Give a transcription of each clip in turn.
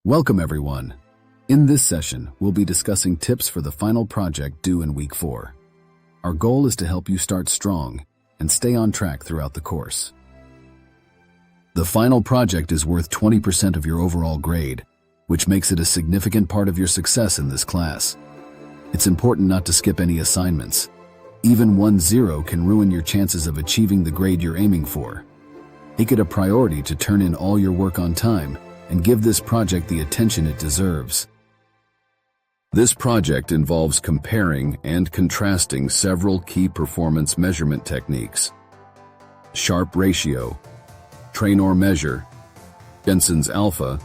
Welcome everyone. In this session, we'll be discussing tips for the final project due in week 4. Our goal is to help you start strong and stay on track throughout the course. The final project is worth 20% of your overall grade, which makes it a significant part of your success in this class. It's important not to skip any assignments. Even 1-0 can ruin your chances of achieving the grade you're aiming for. Make it a priority to turn in all your work on time and give this project the attention it deserves. This project involves comparing and contrasting several key performance measurement techniques: Sharpe ratio, Traynor measure, Jensen's alpha,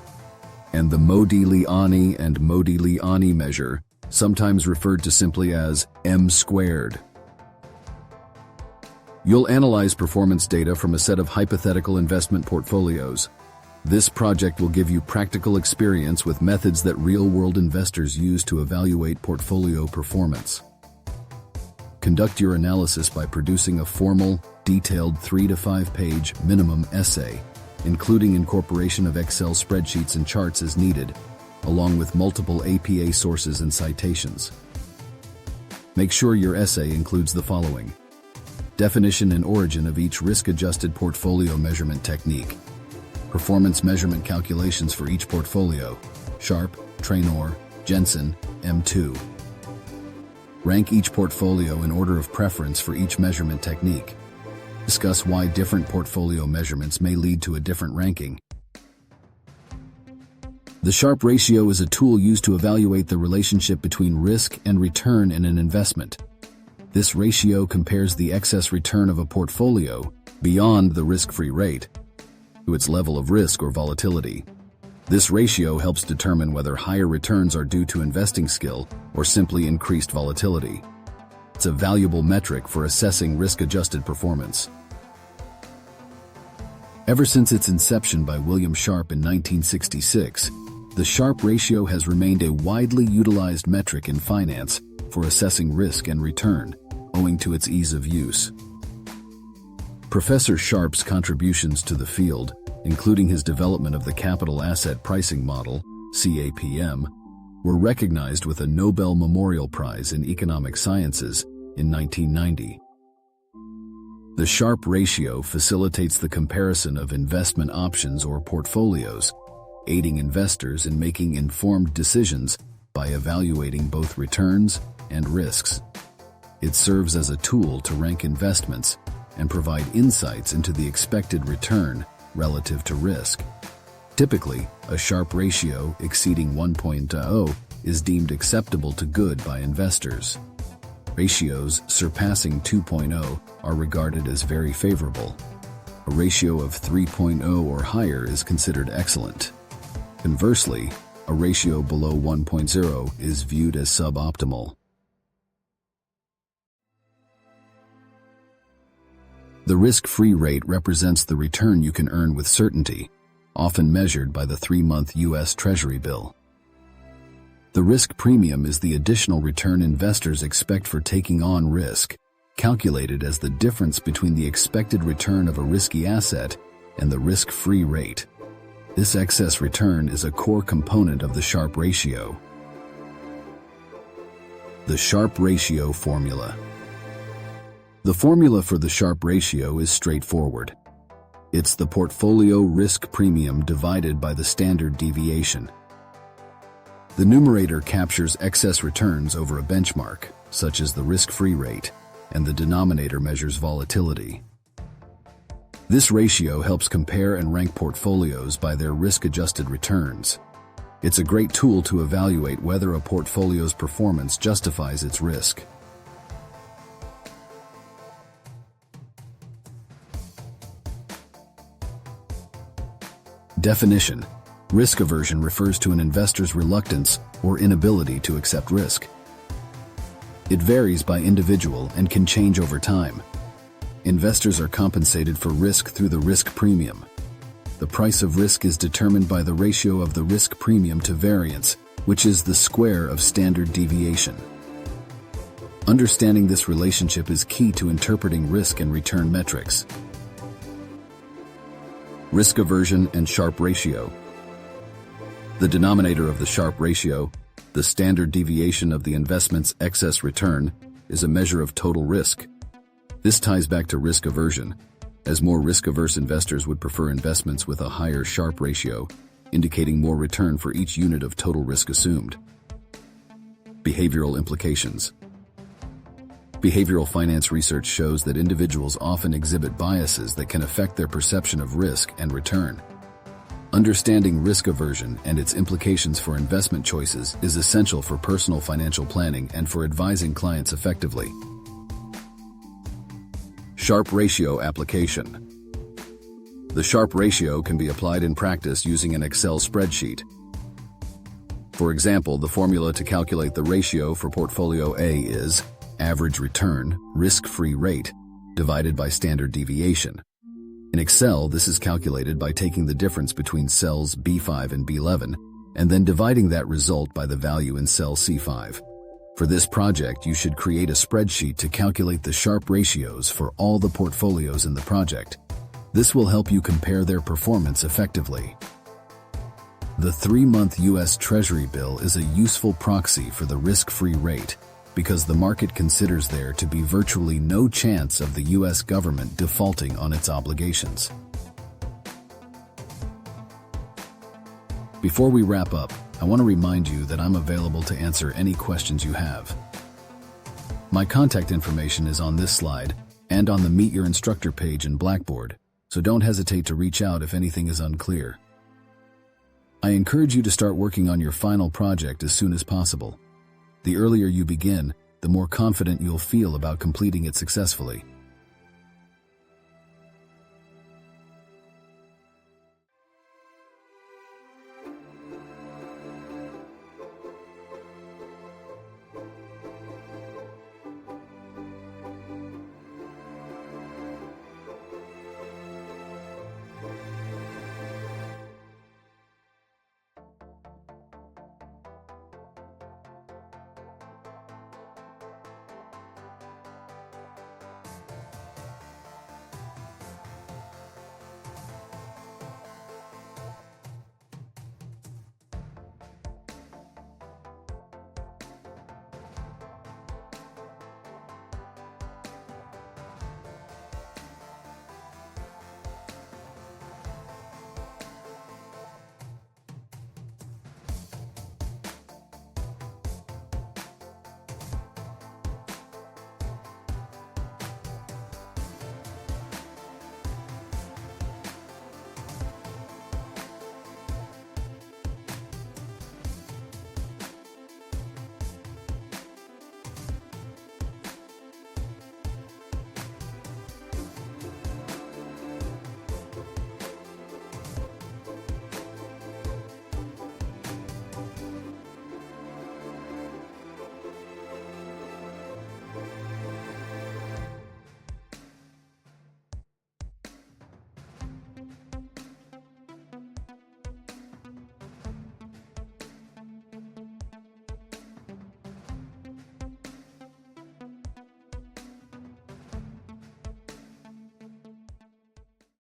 and the Modigliani and Modigliani measure, sometimes referred to simply as M². You'll analyze performance data from a set of hypothetical investment portfolios. This project will give you practical experience with methods that real-world investors use to evaluate portfolio performance. Conduct your analysis by producing a formal, detailed 3 to 5 page minimum essay, including incorporation of Excel spreadsheets and charts as needed, along with multiple APA sources and citations. Make sure your essay includes the following: definition and origin of each risk-adjusted portfolio measurement technique, performance measurement calculations for each portfolio, Sharpe, Traynor, Jensen, M2. Rank each portfolio in order of preference for each measurement technique. Discuss why different portfolio measurements may lead to a different ranking. The Sharpe ratio is a tool used to evaluate the relationship between risk and return in an investment. This ratio compares the excess return of a portfolio beyond the risk-free rate to its level of risk or volatility. This ratio helps determine whether higher returns are due to investing skill or simply increased volatility. It's a valuable metric for assessing risk-adjusted performance. Ever since its inception by William Sharpe in 1966, the Sharpe ratio has remained a widely utilized metric in finance for assessing risk and return, owing to its ease of use. Professor Sharpe's contributions to the field, including his development of the capital asset pricing model, CAPM, were recognized with a Nobel Memorial Prize in Economic Sciences in 1990. The Sharpe ratio facilitates the comparison of investment options or portfolios, aiding investors in making informed decisions by evaluating both returns and risks. It serves as a tool to rank investments and provide insights into the expected return relative to risk. Typically, a Sharpe ratio exceeding 1.0 is deemed acceptable to good by investors. Ratios surpassing 2.0 are regarded as very favorable. A ratio of 3.0 or higher is considered excellent. Conversely, a ratio below 1.0 is viewed as suboptimal. The risk-free rate represents the return you can earn with certainty, often measured by the 3-month U.S. Treasury bill. The risk premium is the additional return investors expect for taking on risk, calculated as the difference between the expected return of a risky asset and the risk-free rate. This excess return is a core component of the Sharpe ratio. The Sharpe ratio formula. The formula for the Sharpe ratio is straightforward. It's the portfolio risk premium divided by the standard deviation. The numerator captures excess returns over a benchmark, such as the risk-free rate, and the denominator measures volatility. This ratio helps compare and rank portfolios by their risk-adjusted returns. It's a great tool to evaluate whether a portfolio's performance justifies its risk. Definition: risk aversion refers to an investor's reluctance or inability to accept risk. It varies by individual and can change over time. Investors are compensated for risk through the risk premium. The price of risk is determined by the ratio of the risk premium to variance, which is the square of standard deviation. Understanding this relationship is key to interpreting risk and return metrics. Risk aversion and Sharpe ratio. The denominator of the Sharpe ratio, the standard deviation of the investment's excess return, is a measure of total risk. This ties back to risk aversion, as more risk-averse investors would prefer investments with a higher Sharpe ratio, indicating more return for each unit of total risk assumed. Behavioral implications. Behavioral finance research shows that individuals often exhibit biases that can affect their perception of risk and return. Understanding risk aversion and its implications for investment choices is essential for personal financial planning and for advising clients effectively. Sharpe ratio application. The Sharpe ratio can be applied in practice using an Excel spreadsheet. For example, the formula to calculate the ratio for portfolio A is average return, risk-free rate, divided by standard deviation. In Excel, this is calculated by taking the difference between cells B5 and B11 and then dividing that result by the value in cell C5. For this project, you should create a spreadsheet to calculate the Sharpe ratios for all the portfolios in the project. This will help you compare their performance effectively. The 3-month U.S. Treasury bill is a useful proxy for the risk-free rate because the market considers there to be virtually no chance of the U.S. government defaulting on its obligations. Before we wrap up, I want to remind you that I'm available to answer any questions you have. My contact information is on this slide and on the Meet Your Instructor page in Blackboard, so don't hesitate to reach out if anything is unclear. I encourage you to start working on your final project as soon as possible. The earlier you begin, the more confident you'll feel about completing it successfully.